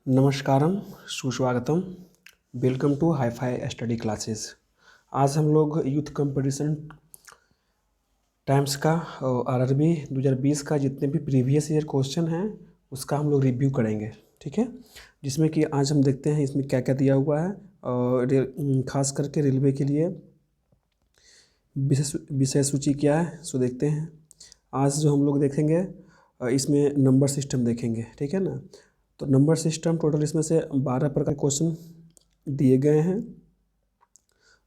नमस्कारम, सुस्वागतम। Welcome to hi fi study classes. आज हम लोग यूथ कंपटीशन टाइम्स का और आरआरबी 2020 का जितने भी प्रीवियस ईयर क्वेश्चन हैं उसका हम लोग रिव्यू करेंगे, ठीक है। जिसमें कि आज हम देखते हैं इसमें क्या क्या दिया हुआ है और ख़ास करके रेलवे के लिए विषय सूची क्या है सो देखते हैं। आज जो हम लोग देखेंगे इसमें नंबर सिस्टम देखेंगे, ठीक है ना। तो नंबर सिस्टम टोटल इसमें से 12 प्रकार क्वेश्चन दिए गए हैं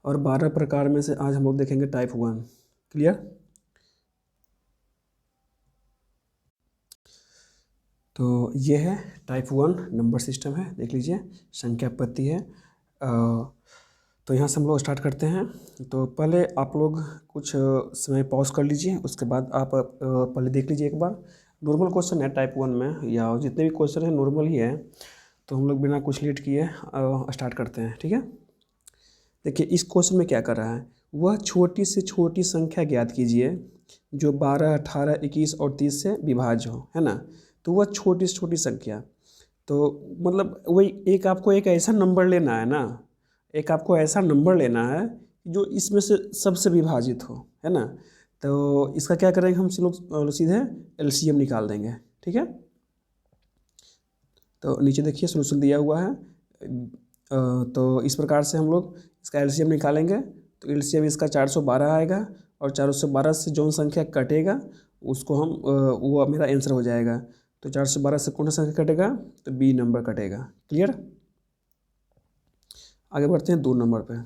और 12 प्रकार में से आज हम लोग देखेंगे टाइप 1। क्लियर। तो ये है टाइप 1 नंबर सिस्टम है, देख लीजिए संख्या पत्ती है। तो यहाँ से हम लोग स्टार्ट करते हैं। तो पहले आप लोग कुछ समय पॉज कर लीजिए, उसके बाद आप पहले देख लीजिए एक बार। नॉर्मल क्वेश्चन है टाइप 1 में, या जितने भी क्वेश्चन हैं नॉर्मल ही है। तो हम लोग बिना कुछ लेट किए स्टार्ट करते हैं, ठीक है। देखिए इस क्वेश्चन में क्या कर रहा है, वह छोटी से छोटी संख्या ज्ञात कीजिए जो 12, 18, 21 और 30 से विभाज्य हो, है ना। तो वह छोटी से छोटी संख्या, तो मतलब वही एक आपको एक ऐसा नंबर लेना है ना, एक आपको ऐसा नंबर लेना है जो इसमें से सबसे विभाजित हो, है ना। तो इसका क्या करेंगे हम लोग सीधे एलसीएम निकाल देंगे, ठीक है। तो नीचे देखिए सोल्यूशन दिया हुआ है। तो इस प्रकार से हम लोग इसका एलसीएम निकालेंगे। तो एलसीएम इसका 412 आएगा और 412 से जो संख्या कटेगा उसको हम वो मेरा आंसर हो जाएगा। तो 412 से कौन सा संख्या कटेगा, तो बी नंबर कटेगा। क्लियर। आगे बढ़ते हैं 2 नंबर पे।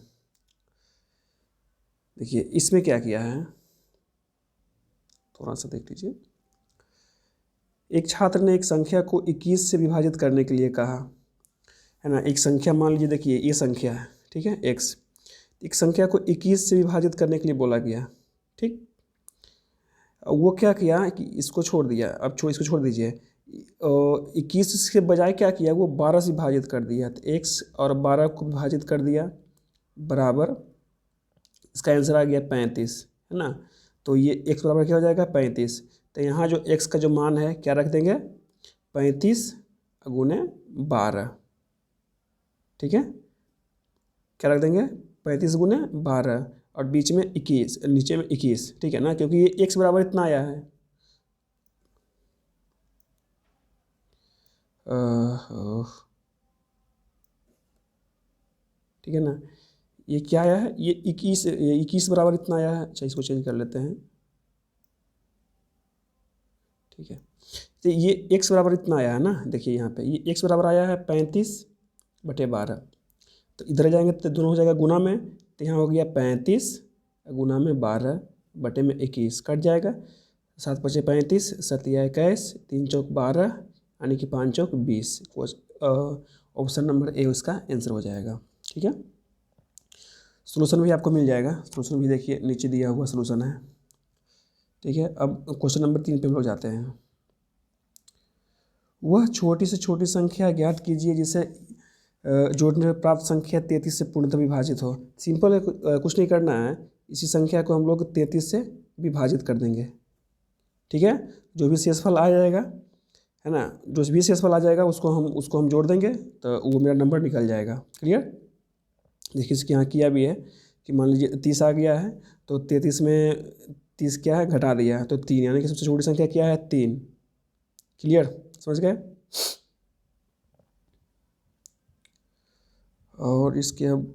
देखिए इसमें क्या किया है, थोड़ा सा देख लीजिए। एक छात्र ने एक संख्या को 21 से विभाजित करने के लिए कहा, है ना। एक संख्या मान लीजिए, देखिए ये संख्या है, ठीक है, x। एक संख्या को 21 से विभाजित करने के लिए बोला गया, ठीक। वो क्या किया कि इसको छोड़ दिया, अब इसको छोड़ दीजिए। 21 के बजाय क्या किया, वो 12 से विभाजित कर दिया। तो x और 12 को विभाजित कर दिया बराबर, इसका आंसर आ गया 35, है ना। तो ये x बराबर क्या हो जाएगा, 35। तो यहाँ जो x का जो मान है क्या रख देंगे, 35 गुने 12, ठीक है। क्या रख देंगे, 35 गुने 12 और बीच में 21, नीचे में 21, ठीक है ना, क्योंकि ये x बराबर इतना आया है। ठीक है ना, ये क्या आया है, ये 21 बराबर इतना आया है। अच्छा इसको चेंज कर लेते हैं, ठीक है। तो ये x बराबर इतना आया है ना, देखिए यहाँ पे ये x बराबर आया है 35/12। तो इधर जाएंगे तो दोनों हो जाएगा गुना में। तो यहाँ हो गया 35 गुना में 12/21 कट जाएगा। 7 पचे 35, 7 या 21, 3 चौक 12, यानी कि 5 चौक 20। ऑप्शन नंबर ए उसका आंसर हो जाएगा, ठीक है। सोल्यूशन भी आपको मिल जाएगा, सोल्यूशन भी देखिए नीचे दिया हुआ सोल्यूशन है, ठीक है। अब क्वेश्चन नंबर 3 पे हम लोग जाते हैं। वह छोटी से छोटी संख्या ज्ञात कीजिए जिसे जोड़ने पर प्राप्त संख्या 33 से पूर्णतः विभाजित हो। सिंपल है, कुछ नहीं करना है। इसी संख्या को हम लोग 33 से विभाजित कर देंगे, ठीक है। जो भी शेषफल आ जाएगा, है ना, जो भी शेषफल आ जाएगा उसको हम जोड़ देंगे, तो वो मेरा नंबर निकल जाएगा। क्लियर। देखिए इसके यहाँ किया भी है कि मान लीजिए 30 आ गया है, तो 33 में 30 क्या है, घटा दिया है, तो 3, यानी कि सबसे छोटी संख्या क्या है, 3। क्लियर, समझ गए। और इसके अब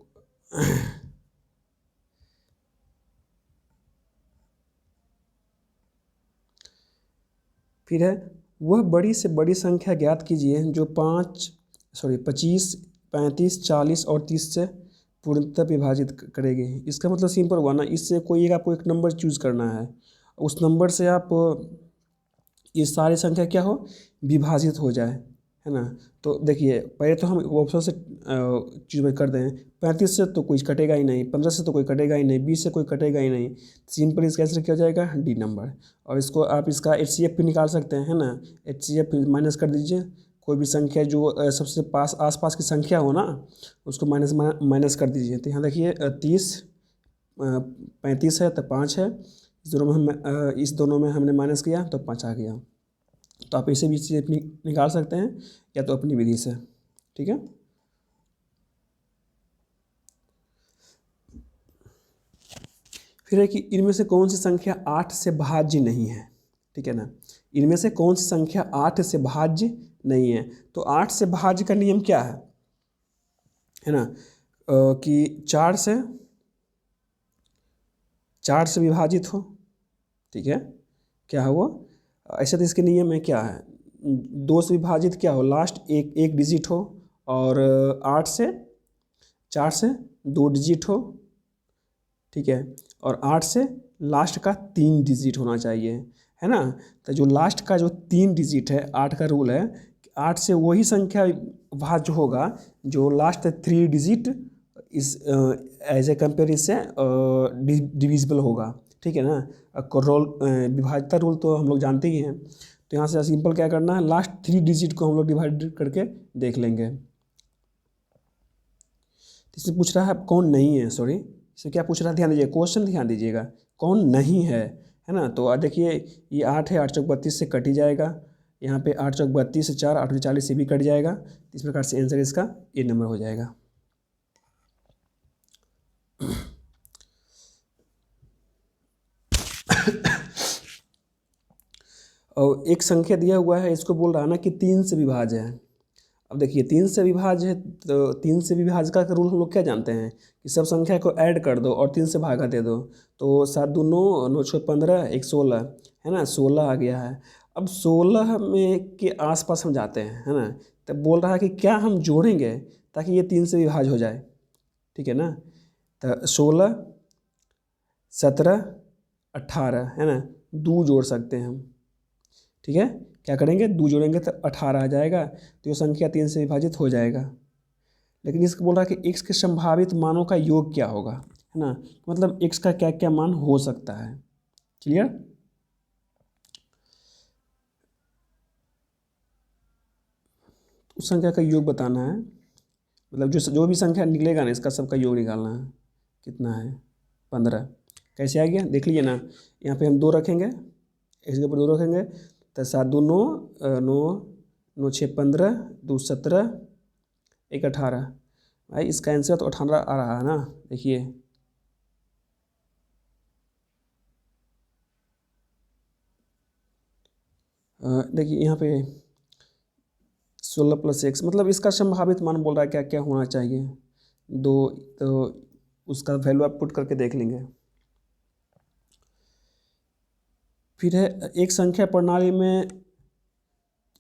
फिर है, वह बड़ी से बड़ी संख्या ज्ञात कीजिए जो 25, 35, 40 और 30 से पूर्णतः विभाजित करेगी। इसका मतलब सिंपल हुआ ना, इससे कोई एक आपको एक नंबर चूज़ करना है, उस नंबर से आप ये सारी संख्या क्या हो, विभाजित हो जाए, है ना। तो देखिए पहले तो हम ऑप्शन से चूज कर दें। 35 से तो कोई कटेगा ही नहीं, 15 से तो कोई कटेगा ही नहीं, 20 से कोई कटेगा ही नहीं। सिंपल इसका आंसर क्या हो जाएगा, डी नंबर। और इसको आप इसका HCF भी निकाल सकते हैं, है ना। HCF माइनस कर दीजिए, कोई भी संख्या जो सबसे आसपास की संख्या हो ना, उसको माइनस कर दीजिए। तो यहाँ देखिए 30, 35 है तो 5 है, इस दोनों में हमने माइनस किया तो 5 आ गया। तो आप इसे भी चीज़ निकाल सकते हैं या तो अपनी विधि से। ठीक है। फिर है कि इनमें से कौन सी संख्या 8 से भाज्य नहीं है, ठीक है ना। इनमें से कौन सी संख्या 8 से भाज्य नहीं है। तो 8 से भाज्य का नियम क्या है ना, कि 4 से विभाजित हो, ठीक है। क्या है वो, ऐसा तो इसके नियम में क्या है, 2 से विभाजित क्या हो, लास्ट एक डिजिट हो, और 8 से 4 से 2 डिजिट हो, ठीक है। और 8 से लास्ट का 3 डिजिट होना चाहिए, है ना। तो जो लास्ट का जो 3 डिजिट है, 8 का रूल है, 8 से वही संख्या भाज्य होगा जो लास्ट 3 डिजिट इस एज ए कंपेयर इससे डिविजिबल होगा, ठीक है ना। रोल विभाज्यता रूल तो हम लोग जानते ही हैं। तो यहाँ से सिंपल क्या करना है, लास्ट 3 डिजिट को हम लोग डिवाइड करके देख लेंगे। इसमें पूछ रहा है कौन नहीं है, सॉरी इसमें क्या पूछ रहा है, ध्यान दीजिए, क्वेश्चन ध्यान दीजिएगा, कौन नहीं है ना। तो देखिए ये 8 है, 8 चौक 32 से कट ही जाएगा। यहाँ पे 8 चौक 32 से 4, 8 40 से भी कट जाएगा। इस प्रकार से आंसर इसका ये नंबर हो जाएगा। और एक संख्या दिया हुआ है, इसको बोल रहा है ना कि 3 से विभाज्य है। अब देखिए 3 से विभाज्य है, तो 3 से विभाज्य का रूल हम लोग क्या जानते हैं कि सब संख्या को ऐड कर दो और 3 से भागा दे दो। तो 7 2 9, 9 6 15, 1 16, है ना, 16 आ गया है। अब 16 में के आसपास हम जाते हैं, है ना। तब बोल रहा है कि क्या हम जोड़ेंगे ताकि ये 3 से विभाज्य हो जाए, ठीक है ना। तो 16 17 18, है ना, 2 जोड़ सकते हैं हम, ठीक है। क्या करेंगे, 2 जोड़ेंगे तो 18 आ जाएगा। तो ये संख्या 3 से विभाजित हो जाएगा। लेकिन इसको बोल रहा है कि x के संभावित मानों का योग क्या होगा, है ना, मतलब x का क्या क्या मान हो सकता है। क्लियर। उस संख्या का योग बताना है, मतलब जो भी संख्या निकलेगा ना, इसका सबका योग निकालना है। कितना है, 15। कैसे आ गया देख लीजिए ना। यहाँ पे हम 2 रखेंगे, x के ऊपर 2 रखेंगे, तो 7 2 9, 9 9 6 15, 2 17, 1 18। भाई इसका आंसर तो 18 आ रहा है ना। देखिए देखिए यहाँ पे 16 + x, मतलब इसका संभावित मान बोल रहा है क्या क्या होना चाहिए 2। तो उसका वैल्यू आप पुट करके देख लेंगे। फिर है एक संख्या प्रणाली में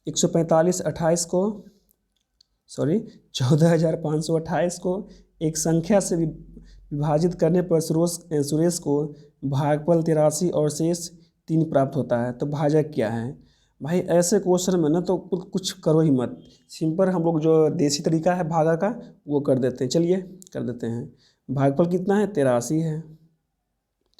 14,528 को एक संख्या से विभाजित करने पर सुरेश को भागफल 83 और शेष 3 प्राप्त होता है। तो भाजक क्या है। भाई ऐसे क्वेश्चन में ना तो कुछ करो ही मत, सिंपल हम लोग जो देसी तरीका है भागा का वो कर देते हैं। चलिए कर देते हैं। भागफल कितना है, 83 है,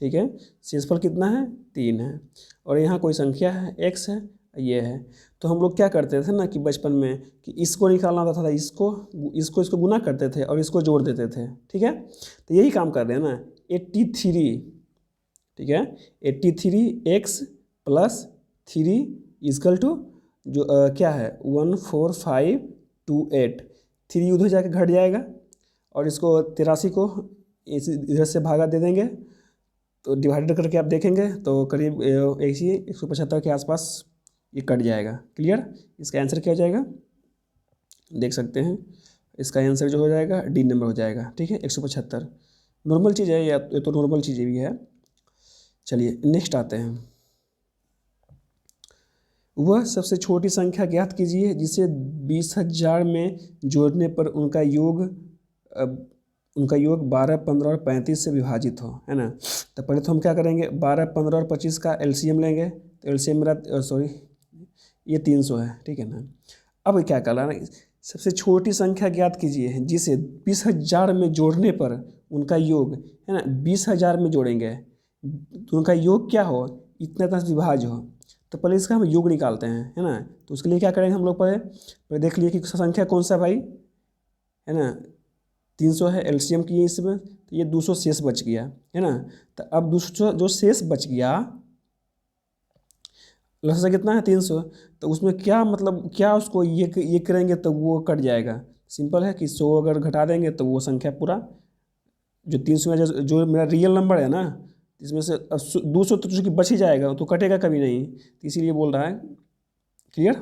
ठीक है। शेषफल कितना है, 3 है। और यहाँ कोई संख्या है, x है, ये है। तो हम लोग क्या करते थे ना कि बचपन में कि इसको निकालना होता था, इसको गुना करते थे और इसको जोड़ देते थे, ठीक है। तो यही काम कर रहे हैं ना। 83, ठीक है, 83x + 3 इक्वल टू जो क्या है 14528। 3 उधर जाके घट जाएगा और इसको 83 को इधर से भागा दे देंगे, तो डिवाइडेड करके आप देखेंगे तो करीब 175 के आसपास ये कट जाएगा। क्लियर। इसका आंसर क्या हो जाएगा देख सकते हैं। इसका आंसर जो हो जाएगा डी नंबर हो जाएगा, ठीक है, 175। नॉर्मल चीज़ है, या ये तो नॉर्मल चीज़ें भी है। चलिए नेक्स्ट आते हैं। वह सबसे छोटी संख्या ज्ञात कीजिए जिसे 20,000 में जोड़ने पर उनका योग 12, 15 और 35 से विभाजित हो, है ना। तो पहले तो हम क्या करेंगे, 12, 15 और 25 का एलसीएम लेंगे। तो एलसीएम मेरा सॉरी ये 300 है, ठीक है ना। अब क्या करना है, सबसे छोटी संख्या ज्ञात कीजिए जिसे 20,000 में जोड़ने पर उनका योग, है ना, 20,000 में जोड़ेंगे तो उनका योग क्या हो, इतना इतना विभाज्य हो। तो पहले इसका हम योग निकालते हैं, है ना। तो उसके लिए क्या करेंगे हम लोग, पहले देख लिए कि संख्या कौन सा भाई, है ना, 300 है, एलसीएम की इसमें, तो ये 200 शेष बच गया, है ना। तो अब 200 जो शेष बच गया, लसा कितना है 300, तो उसमें क्या मतलब क्या उसको ये करेंगे तो वो कट जाएगा, सिंपल है कि 100 अगर घटा देंगे तो वो संख्या पूरा जो 300 में जो मेरा रियल नंबर है ना, इसमें से 200 तो चूँकि बच ही जाएगा, तो कटेगा कभी नहीं, तो इसीलिए बोल रहा है। क्लियर।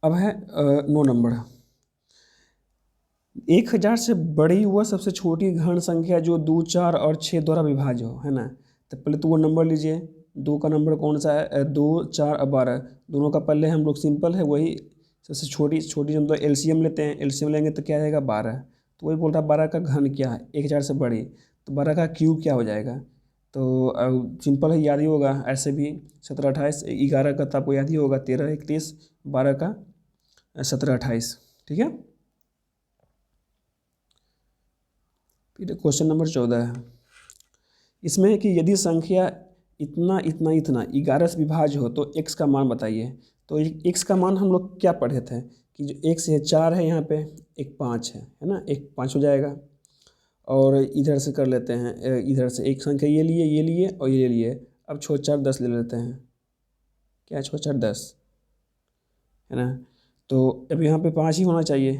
अब है 9 नंबर। 1000 से बड़ी वह सबसे छोटी घन संख्या जो 2, 4 और 6 द्वारा विभाज्य हो, है ना। तो पहले तो वो नंबर लीजिए, 2 का नंबर कौन सा है, 2, 4 और 12, दोनों का पहले हम लोग सिंपल है वही सबसे छोटी हम तो एलसीएम लेते हैं, एलसीएम लेंगे तो क्या आएगा 12। तो वही बोल रहा है 12 का घन क्या है, 1000 से बड़ी, तो 12 का क्यूब क्या हो जाएगा। तो सिंपल है, याद ही होगा ऐसे भी, 17, 28, 11 का तो आपको याद ही होगा 13, 31, 12 का 17, 28। ठीक है। फिर क्वेश्चन नंबर 14 है, इसमें है कि यदि संख्या इतना इतना इतना 11 से विभाज्य हो तो x का मान बताइए। तो x का मान हम लोग क्या पढ़े थे कि जो x है 4 है, यहाँ पे एक 5 है ना, एक 5 हो जाएगा। और इधर से कर लेते हैं, इधर से एक संख्या ये लिए और ये लिए, अब 6, 4, 10 ले लेते हैं, क्या 6, 4, 10 है ना। तो अब यहाँ पे 5 ही होना चाहिए,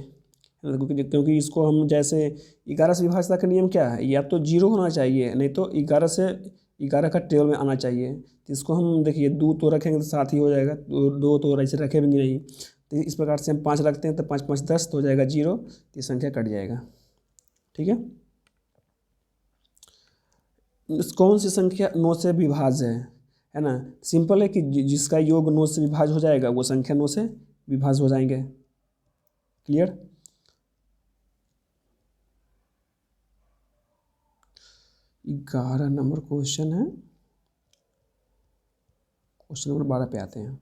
क्योंकि इसको हम जैसे 11 से विभाज्यता का नियम क्या है, या तो 0 होना चाहिए, नहीं तो 11 से 11 का टेबल में आना चाहिए। तो इसको हम देखिए 2 तो रखेंगे तो 7 ही हो जाएगा, 2 तो ऐसे रखे भी नहीं, तो इस प्रकार से हम 5 रखते हैं तो 5, 5, 10 तो हो जाएगा 0, तो ये संख्या कट जाएगा। ठीक है। कौन सी संख्या 9 से विभाज्य है ना। सिंपल है कि जिसका योग 9 से विभाज्य हो जाएगा वो संख्या 9 से विभाज्य हो जाएंगे। क्लियर। 11 नंबर क्वेश्चन है, क्वेश्चन नंबर 12 पे आते हैं।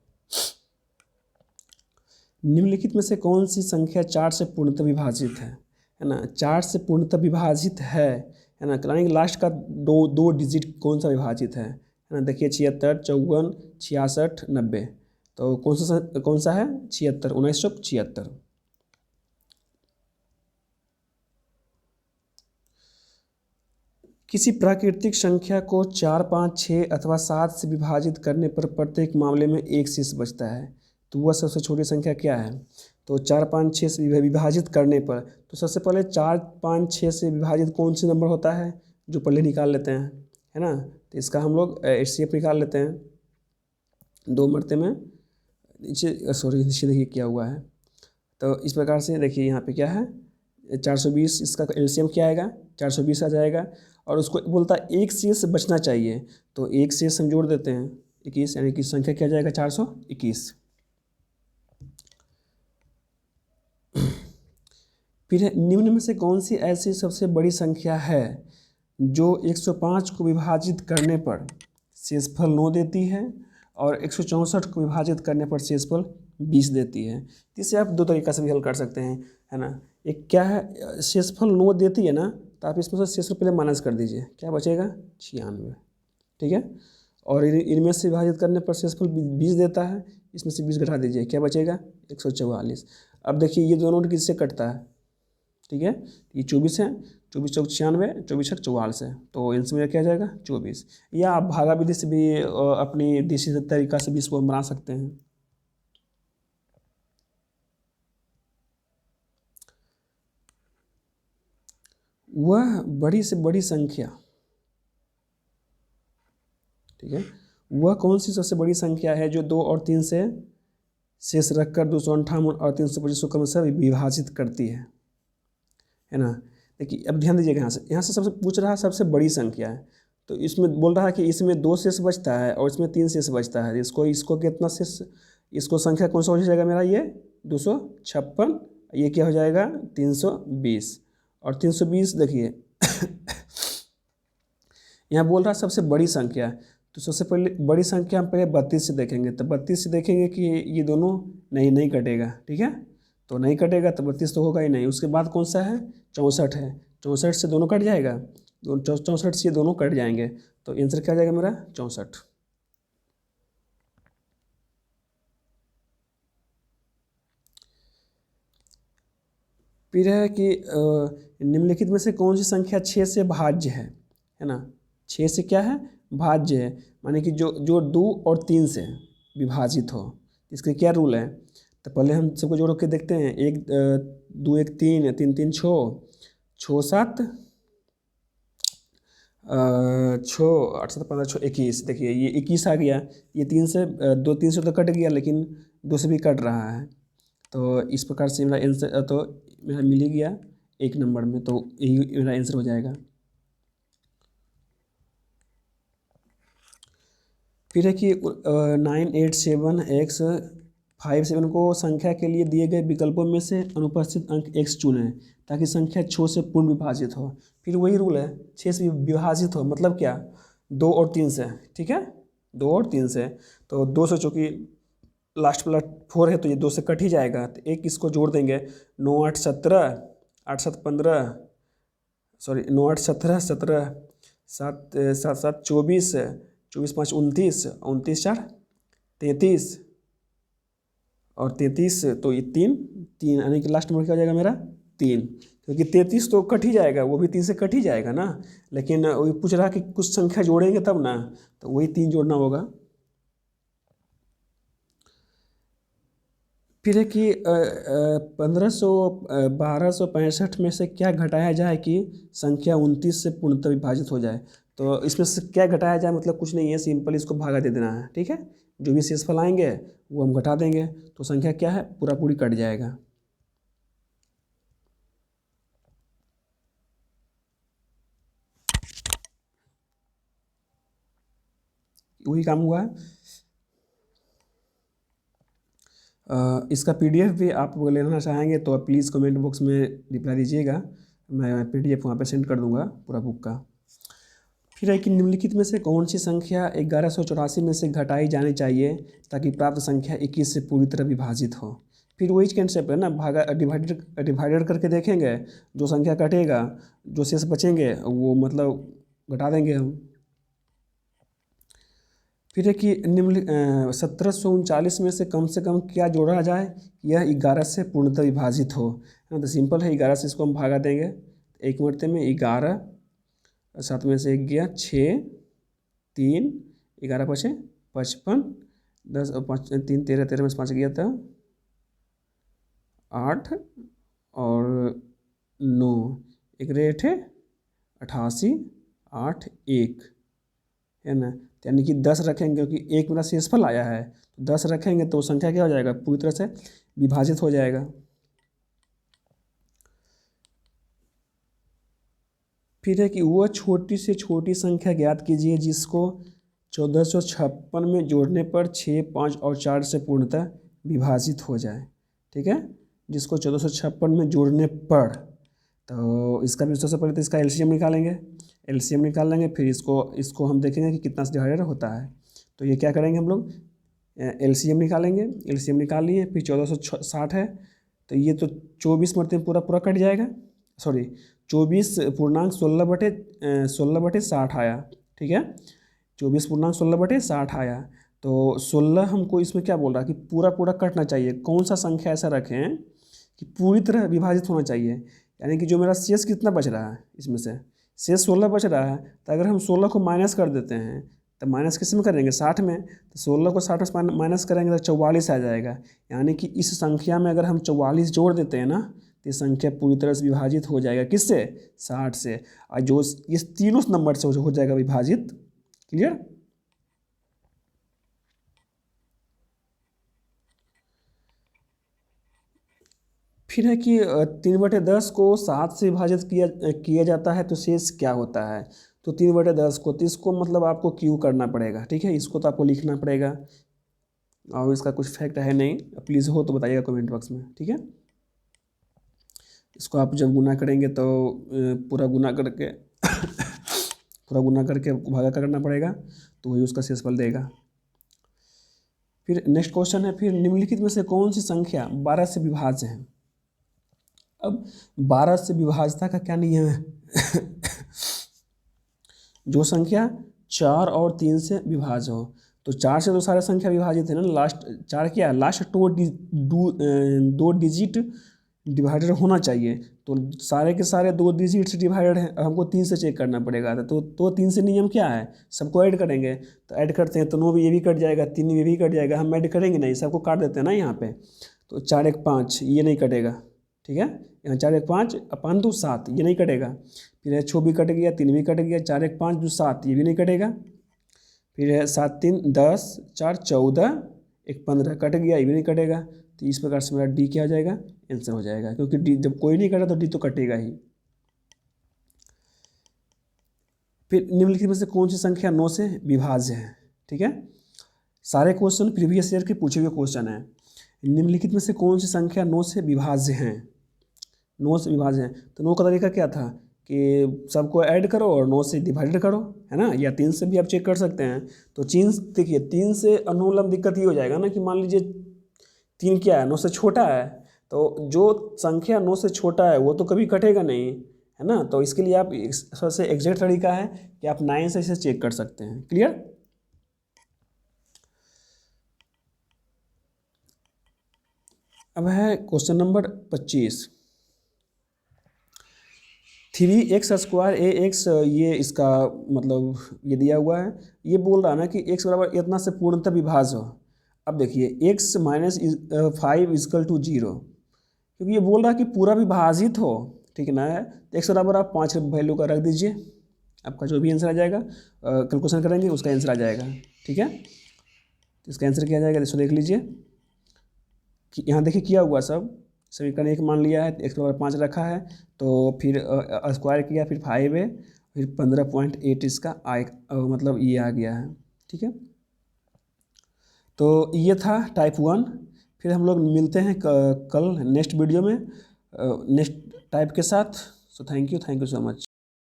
निम्नलिखित में से कौन सी संख्या 4 से पूर्णतः विभाजित है ना। 4 से पूर्णतः विभाजित है ना, यानी कि लास्ट का दो डिजिट कौन सा विभाजित है ना। देखिए 76, 54, 66, 90, तो कौन सा है 76, 1976। किसी प्राकृतिक संख्या को 4, 5, 6 अथवा 7 से विभाजित करने पर प्रत्येक मामले में एक शेष बचता है, तो वह सबसे छोटी संख्या क्या है। तो 4, 5, 6 से विभाजित करने पर, तो सबसे पहले 4, 5, 6 से विभाजित कौन सी नंबर होता है, जो पहले निकाल लेते हैं, है ना। तो इसका हम लोग HCF निकाल लेते हैं, 2 मरते में नीचे देखिए क्या हुआ है। तो इस प्रकार से देखिए यहाँ पे क्या है 420, इसका एलसीएम क्या आएगा 420 आ जाएगा, और उसको बोलता है एक शेष बचना चाहिए, तो एक शेष हम जोड़ देते हैं 21, यानी कि संख्या क्या जाएगा 421। फिर निम्न में से कौन सी ऐसी सबसे बड़ी संख्या है जो 105 को विभाजित करने पर शेषफल 9 देती है और 164 को विभाजित करने पर शेषफल 20 देती है। इसे आप दो तरीक़ा से भी हल कर सकते हैं, है ना। एक क्या है, शेषफल 9 देती है ना, तो आप इसमें से शेषफल पहले माइनस कर दीजिए, क्या बचेगा 96। ठीक है। और इनमें से विभाजित करने पर शेषफल 20 देता है, इसमें से 20 घटा दीजिए, क्या बचेगा 144। अब देखिए ये दोनों किससे कटता है, ठीक है। ये 24 है, 24 चौक 96, 24 छक 44 है, तो आंसर में क्या जाएगा 24। या आप भागा विधि से भी अपनी देसी तरीका से भी इसको बना सकते हैं। वह बड़ी से बड़ी संख्या, ठीक है, वह कौन सी सबसे बड़ी संख्या है जो 2 और 3 से शेष रखकर 258 और 325 को क्रमशः विभाजित करती है ना। देखिए अब ध्यान दीजिएगा, यहाँ से सबसे पूछ रहा है सबसे बड़ी संख्या है, तो इसमें बोल रहा है कि इसमें 2 शेष बचता है और इसमें 3 शेष बचता है। इसको कितना शेष, इसको संख्या कौन सा हो जाएगा मेरा, ये 256, ये क्या हो जाएगा 320, और 320 देखिए यहाँ बोल रहा है सबसे बड़ी संख्या, तो सबसे पहले बड़ी संख्या हम पहले 32 से देखेंगे, तो 32 से देखेंगे कि ये दोनों नहीं कटेगा, ठीक है, तो नहीं कटेगा तो 32 तो होगा ही नहीं। उसके बाद कौन सा है 64 है, 64 से दोनों कट जाएगा, 64 से ये दोनों कट जाएंगे, तो आंसर क्या जाएगा मेरा 64। फिर है कि निम्नलिखित में से कौन सी संख्या 6 से भाज्य है ना। 6 से क्या है भाज्य है, माने कि जो 2 और 3 से विभाजित हो। इसके क्या रूल है, तो पहले हम सबको जोड़ के देखते हैं। एक दो एक तीन, तीन तीन छः, छः सात, छः आठ सात 15 छः 21। देखिए ये 21 आ गया। ये तीन से दो, तीन से तो कट गया, लेकिन दो से भी कट रहा है। तो इस प्रकार से मेरा आंसर तो मेरा मिल ही गया एक नंबर में, तो यही मेरा आंसर हो जाएगा। फिर है कि 987x57 को संख्या के लिए दिए गए विकल्पों में से अनुपस्थित अंक x चुनें ताकि संख्या 6 से पूर्ण विभाजित हो। फिर वही रूल है, 6 से विभाजित हो मतलब क्या, 2 और 3 से, ठीक है, 2 और 3 से। तो 2 से चूँकि लास्ट वाला 4 है तो ये 2 से कट ही जाएगा, तो एक इसको जोड़ देंगे। 9 8 17, 8 7 15, सॉरी 9 8 17, 17 7 7 7 24, 24 5 29, 29 4 33, और 33 तो ये 3 3, यानी कि लास्ट नंबर क्या हो जाएगा मेरा 3, क्योंकि 33 तो कट ही जाएगा, वो भी 3 से कट ही जाएगा ना। लेकिन वही पूछ रहा कि कुछ संख्या जोड़ेंगे तब ना, तो वही 3 जोड़ना होगा। फिर है कि 1265 में से क्या घटाया जाए कि संख्या 29 से पूर्णतः विभाजित हो जाए। तो इसमें से क्या घटाया जाए मतलब कुछ नहीं है, सिंपल इसको भागा दे देना है, ठीक है। जो भी शेषफल आएंगे वो हम घटा देंगे, तो संख्या क्या है, पूरा पूरी कट जाएगा। वही काम हुआ है। इसका PDF भी आप लेना चाहेंगे तो आप प्लीज़ कमेंट बॉक्स में रिप्लाई दीजिएगा, मैं PDF वहाँ पे सेंड कर दूँगा पूरा बुक का। फिर है कि निम्नलिखित में से कौन सी संख्या 1184 में से घटाई जानी चाहिए ताकि प्राप्त संख्या 21 से पूरी तरह विभाजित हो। फिर वही कंसेप्ट है ना, भागा डिवाइडेड करके देखेंगे, जो संख्या कटेगा, जो शेष बचेंगे वो मतलब घटा देंगे हम। फिर है कि निम्न 1739 में से कम क्या जोड़ा जाए यह 11 से पूर्णतः विभाजित हो, है ना। तो सिंपल है, 11 से इसको हम भागा देंगे, एक मरते में 11, 7 में से 1 गया 6, 3 11 5 55, 10 और 5 3 13, 13 में से 5 गया था 8 और 9, एक रेट है 88 8 1, है ना। यानी कि 10 रखेंगे, क्योंकि एक मेरा शेषफल आया है, तो 10 रखेंगे तो संख्या क्या हो जाएगा, पूरी तरह से विभाजित हो जाएगा। फिर है कि वह छोटी से छोटी संख्या ज्ञात कीजिए जिसको 1456 में जोड़ने पर 6 5 और 4 से पूर्णतः विभाजित हो जाए, ठीक है। जिसको 1456 में जोड़ने पर, तो इसका भी सबसे पहले तो इसका LCM निकालेंगे, LCM निकाल लेंगे, फिर इसको हम देखेंगे कि कितना से डिवाइडेड होता है। तो ये क्या करेंगे हम लोग, LCM निकालेंगे, LCM निकाल लिए, फिर 1460 है, तो ये तो 24 मरतबे पूरा पूरा कट जाएगा, सॉरी 24 पूर्णांक 16/60 आया, ठीक है। 24 पूर्णांक 16/60 आया, तो 16 हमको इसमें क्या बोल रहा है कि पूरा पूरा कटना चाहिए। कौन सा संख्या ऐसा रखें कि पूरी तरह विभाजित होना चाहिए, यानी कि जो मेरा शेष कितना बच रहा है, इसमें से शेष 16 बच रहा है, तो अगर हम 16 को माइनस कर देते हैं, तो माइनस किस में करेंगे, 60 में, तो 16 को 60 में माइनस करेंगे तो 44 आ जाएगा। यानी कि इस संख्या में अगर हम 44 जोड़ देते हैं ना, तो ये संख्या पूरी तरह से विभाजित हो जाएगा, किससे, 60 से, और जो इस तीनों नंबर से हो जाएगा विभाजित। क्लियर। फिर है कि 3/10 को 7 से विभाजित किया जाता है तो शेष क्या होता है। तो 3/10 को, तो इसको मतलब आपको क्यू करना पड़ेगा, ठीक है, इसको तो आपको लिखना पड़ेगा, और इसका कुछ फैक्ट है नहीं, प्लीज़ हो तो बताइएगा कमेंट बॉक्स में, ठीक है। इसको आप जब गुना करेंगे तो पूरा गुना करके पूरा गुना करके भागा करना पड़ेगा, तो वही उसका शेषफल देगा। फिर नेक्स्ट क्वेश्चन है, फिर निम्नलिखित में से कौन सी संख्या 12 से विभाज्य है। अब 12 से विभाज्यता का क्या नियम है जो संख्या 4 और 3 से विभाज्य हो। तो 4 से तो सारे संख्या विभाजित है ना, लास्ट 4 क्या है, लास्ट 2 डिजिट डिवाइडेड होना चाहिए, तो सारे के सारे 2 डिजिट से डिवाइडेड है। अब हमको 3 से चेक करना पड़ेगा, तो 3 से नियम क्या है, सबको ऐड करेंगे, तो ऐड करते हैं तो 9 भी ये भी कट जाएगा, 3 ये भी कट जाएगा, हम ऐड करेंगे नहीं, सबको काट देते हैं ना यहाँ पे, तो 4 1 5 ये नहीं कटेगा, ठीक है। यहाँ 4 1 5 अपन 2 7 ये नहीं कटेगा। फिर है 6 भी कट गया, 3 भी कट गया, 4 1 5 2 7 ये भी नहीं कटेगा। फिर है 7 3 10 4 14 1 15 कट गया, ये भी नहीं कटेगा। तो इस प्रकार से मेरा डी क्या हो जाएगा, आंसर हो जाएगा, क्योंकि डी जब कोई नहीं कटा तो डी तो कटेगा ही। फिर निम्नलिखित में से कौन सी संख्या 9 से विभाज्य है, ठीक है। सारे क्वेश्चन प्रीवियस ईयर के पूछे हुए क्वेश्चन हैं। निम्नलिखित में से कौन सी संख्या 9 से विभाज्य हैं, 9 से विभाज्य हैं। तो 9 का तरीका क्या था कि सबको ऐड करो और 9 से डिवाइड करो, है ना, या 3 से भी आप चेक कर सकते हैं। तो 3 देखिए 3 से अनुलम दिक्कत ये हो जाएगा ना कि मान लीजिए 3 क्या है, 9 से छोटा है, तो जो संख्या 9 से छोटा है वो तो कभी कटेगा नहीं, है ना। तो इसके लिए आप सबसे एग्जैक्ट तरीका है कि आप 9 से इसे चेक कर सकते हैं। क्लियर। अब है क्वेश्चन नंबर 25। 3x² ax, ये इसका मतलब ये दिया हुआ है। ये बोल रहा है ना कि x बराबर इतना से पूर्णतः विभाज्य हो। अब देखिए x - 5 = 0, क्योंकि ये बोल रहा है कि पूरा विभाजित हो, ठीक है ना। x बराबर आप 5 वैल्यू का रख दीजिए, आपका जो भी आंसर आ जाएगा कैलकुलेशन करेंगे उसका आंसर आ जाएगा, ठीक है। तो इसका आंसर क्या आ जाएगा, इसको देख लीजिए कि यहाँ देखिए किया हुआ सब समीकरण 1 मान लिया है, x बराबर 5 रखा है, तो फिर स्क्वायर किया, फिर 5 है, फिर 15.8 इसका मतलब ये आ गया है, ठीक है। तो ये था टाइप 1। फिर हम लोग मिलते हैं कल नेक्स्ट वीडियो में नेक्स्ट टाइप के साथ। So thank you so much.